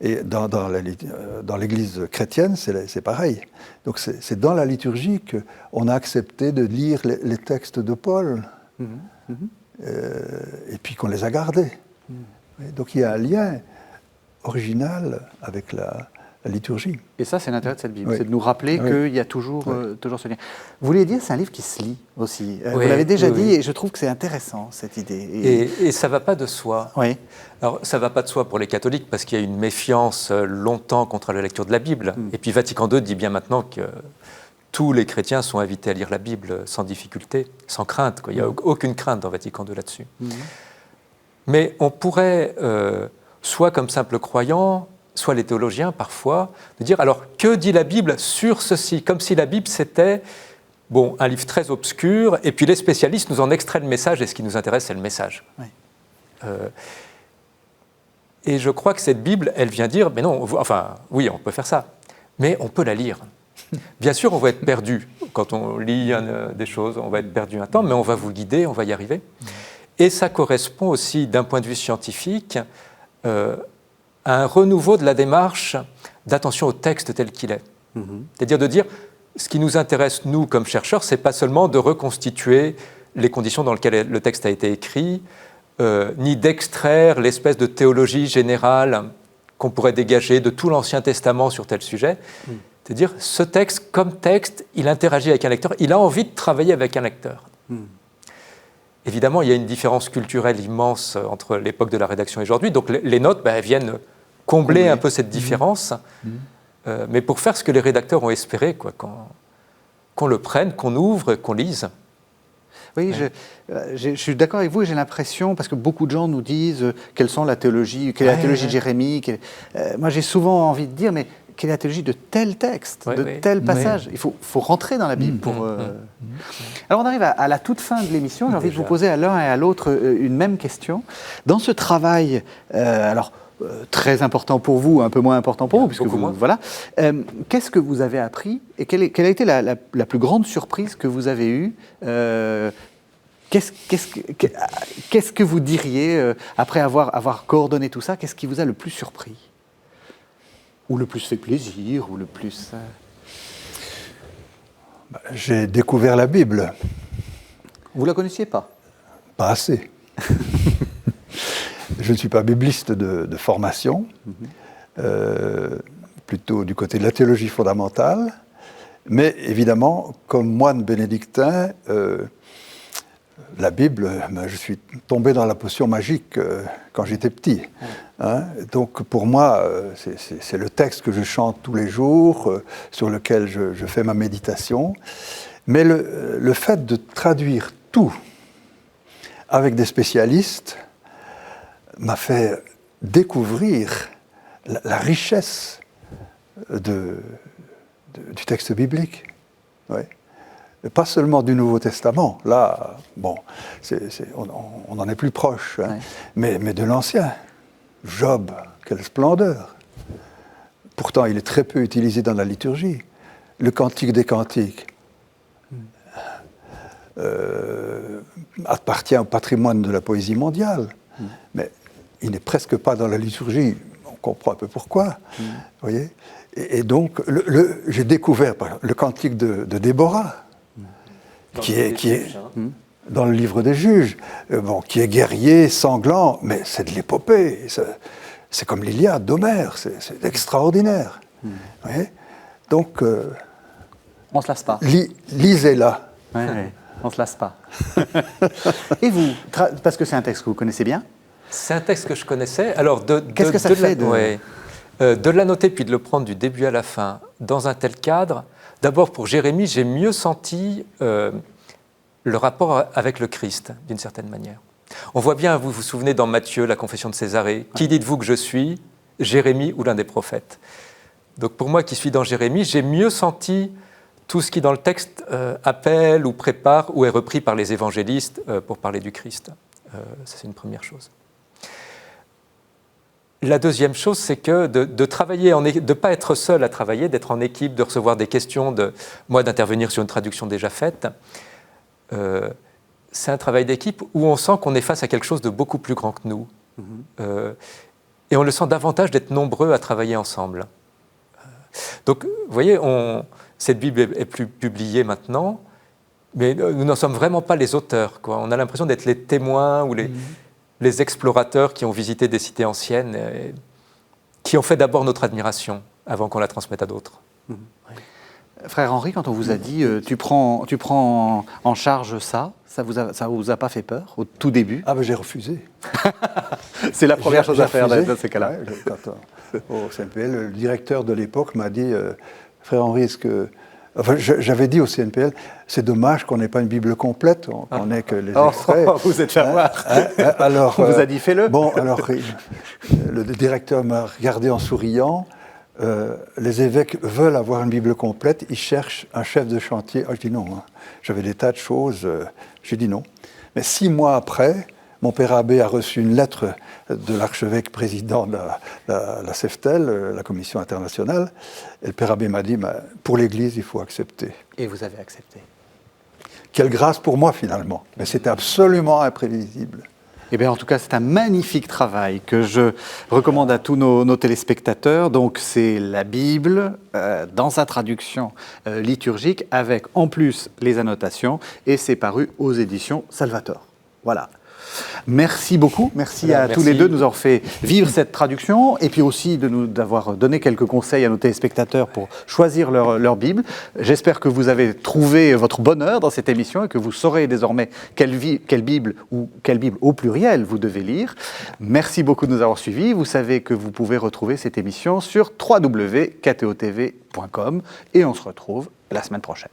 Et dans l'Église chrétienne, c'est pareil. Donc c'est dans la liturgie qu'on a accepté de lire les textes de Paul, et puis qu'on les a gardés. Donc il y a un lien original avec la liturgie. Et ça, c'est l'intérêt de cette Bible, Oui. c'est de nous rappeler Oui. qu'il y a toujours ce lien. Vous vouliez dire, c'est un livre qui se lit aussi. Vous Oui, l'avez déjà oui, dit, oui. et je trouve que c'est intéressant, cette idée. Et ça ne va pas de soi. Oui. Alors, ça ne va pas de soi pour les catholiques, parce qu'il y a une méfiance longtemps contre la lecture de la Bible. Et puis Vatican II dit bien maintenant que tous les chrétiens sont invités à lire la Bible sans difficulté, sans crainte, quoi. Il n'y a aucune crainte dans Vatican II là-dessus. Mais on pourrait, soit comme simple croyant, soit les théologiens parfois, de dire alors que dit la Bible sur ceci, comme si la Bible c'était un livre très obscur, et puis les spécialistes nous en extraient le message, et ce qui nous intéresse c'est le message. Oui. Et je crois que cette Bible, elle vient dire, mais non, enfin oui, on peut faire ça, mais on peut la lire. Bien sûr, on va être perdu quand on lit des choses, on va être perdu un temps, mais on va vous guider, on va y arriver. Et ça correspond aussi, d'un point de vue scientifique, à un renouveau de la démarche d'attention au texte tel qu'il est. C'est-à-dire de dire, ce qui nous intéresse, nous, comme chercheurs, c'est pas seulement de reconstituer les conditions dans lesquelles le texte a été écrit, ni d'extraire l'espèce de théologie générale qu'on pourrait dégager de tout l'Ancien Testament sur tel sujet. C'est-à-dire, ce texte, comme texte, il interagit avec un lecteur, il a envie de travailler avec un lecteur. Évidemment, il y a une différence culturelle immense entre l'époque de la rédaction et aujourd'hui, donc les notes elles viennent combler un peu cette différence, mais pour faire ce que les rédacteurs ont espéré, quoi, qu'on le prenne, qu'on ouvre, qu'on lise. Oui, je suis d'accord avec vous et j'ai l'impression, parce que beaucoup de gens nous disent quelle est la théologie de Jérémie. Moi, j'ai souvent envie de dire, mais quelle est la théologie de tel texte, tel passage? Il faut rentrer dans la Bible pour... Alors, on arrive à la toute fin de l'émission. J'ai envie de vous poser à l'un et à l'autre une même question. Dans ce travail, très important pour vous, un peu moins important pour vous, puisque vous, voilà. Qu'est-ce que vous avez appris et quelle a été la plus grande surprise que vous avez eue Qu'est-ce que vous diriez, après avoir coordonné tout ça, qu'est-ce qui vous a le plus surpris? Ou le plus fait plaisir, ou le plus... J'ai découvert la Bible. Vous la connaissiez pas? Pas assez. Je ne suis pas bibliste de formation, plutôt du côté de la théologie fondamentale, mais évidemment, comme moine bénédictin, la Bible, je suis tombé dans la potion magique quand j'étais petit. Donc pour moi, c'est le texte que je chante tous les jours, sur lequel je fais ma méditation. Mais le fait de traduire tout avec des spécialistes m'a fait découvrir la richesse du texte biblique. Ouais. Et pas seulement du Nouveau Testament, là, on en est plus proche, mais de l'Ancien. Job, quelle splendeur! Pourtant, il est très peu utilisé dans la liturgie. Le Cantique des Cantiques appartient au patrimoine de la poésie mondiale, mais il n'est presque pas dans la liturgie. On comprend un peu pourquoi, voyez. Et donc, j'ai découvert le Cantique de Déborah, qui est dans le livre des Juges, qui est guerrier, sanglant, mais c'est de l'épopée. C'est comme l'Iliade d'Homère, c'est extraordinaire. Donc, on ne se lasse pas. Lisez-la. Oui, on ne se lasse pas. Et vous, parce que c'est un texte que vous connaissez bien? C'est un texte que je connaissais. Alors, qu'est-ce que ça fait de l'annoter puis de le prendre du début à la fin dans un tel cadre? D'abord, pour Jérémie, j'ai mieux senti le rapport avec le Christ, d'une certaine manière. On voit bien, vous vous souvenez dans Matthieu, la confession de Césarée, « Qui dites-vous que je suis ? Jérémie ou l'un des prophètes ?» Donc pour moi qui suis dans Jérémie, j'ai mieux senti tout ce qui dans le texte appelle ou prépare ou est repris par les évangélistes pour parler du Christ. Ça, c'est une première chose. La deuxième chose, c'est que de travailler, de ne pas être seul à travailler, d'être en équipe, de recevoir des questions, moi d'intervenir sur une traduction déjà faite, c'est un travail d'équipe où on sent qu'on est face à quelque chose de beaucoup plus grand que nous. Et on le sent davantage d'être nombreux à travailler ensemble. Donc, vous voyez, cette Bible est plus publiée maintenant, mais nous n'en sommes vraiment pas les auteurs, quoi. On a l'impression d'être les témoins ou les explorateurs qui ont visité des cités anciennes, qui ont fait d'abord notre admiration. avant qu'on la transmette à d'autres. Frère Henri, quand on vous a dit tu prends en charge ça vous a pas fait peur au tout début? Ah ben j'ai refusé. C'est la première chose à faire refusé. dans ces cas-là. Ouais, au CNPL, le directeur de l'époque m'a dit Frère Henri, enfin, j'avais dit au CNPL, c'est dommage qu'on n'ait pas une Bible complète, qu'on n'ait que les extraits. Vous êtes fait avoir. Alors, on vous a dit fais-le. Bon, alors le directeur m'a regardé en souriant. Les évêques veulent avoir une Bible complète, ils cherchent un chef de chantier. Ah, je dis non, hein. J'avais des tas de choses, j'ai dit non. Mais 6 mois après, mon père abbé a reçu une lettre de l'archevêque président de la CEFTEL, la Commission internationale, et le père abbé m'a dit, pour l'Église, il faut accepter. Et vous avez accepté. Quelle grâce pour moi finalement, mais c'était absolument imprévisible. Eh bien, en tout cas, c'est un magnifique travail que je recommande à tous nos téléspectateurs. Donc, c'est la Bible dans sa traduction liturgique, avec en plus les annotations, et c'est paru aux éditions Salvator. Voilà. Merci beaucoup, merci à tous les deux de nous avoir fait vivre cette traduction et puis aussi d'avoir donné quelques conseils à nos téléspectateurs pour choisir leur Bible. J'espère que vous avez trouvé votre bonheur dans cette émission et que vous saurez désormais quelle Bible ou quelle Bible au pluriel vous devez lire. Merci beaucoup de nous avoir suivis. Vous savez que vous pouvez retrouver cette émission sur www.ktotv.com et on se retrouve la semaine prochaine.